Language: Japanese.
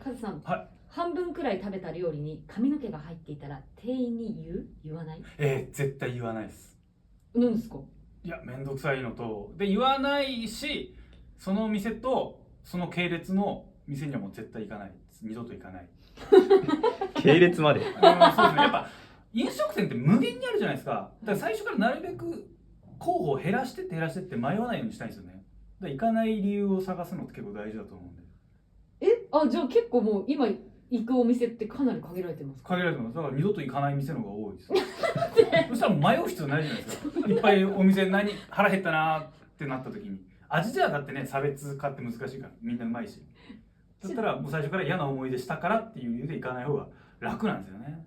カズさん、はい。半分くらい食べた料理に髪の毛が入っていたら店員に言わない？絶対言わないです。なんですか？いや、めんどくさいのとで言わないし、その店とその系列の店にはもう絶対行かないです。二度と行かない。系列まで。そうですね。やっぱ飲食店って無限にあるじゃないですか。だから最初からなるべく候補を減らしてって迷わないようにしたいんですよね。だから行かない理由を探すのって結構大事だと思うんで。じゃあ結構もう今行くお店ってかなり限られてますか？限られてます。だから二度と行かない店の方が多いです。そしたら迷う必要ないじゃないですか。いっぱいお店腹減ったなーってなった時に、味じゃだってね、差別化って難しいから、みんなうまいし。だったらもう最初から嫌な思い出したからっていう理由で行かない方が楽なんですよね。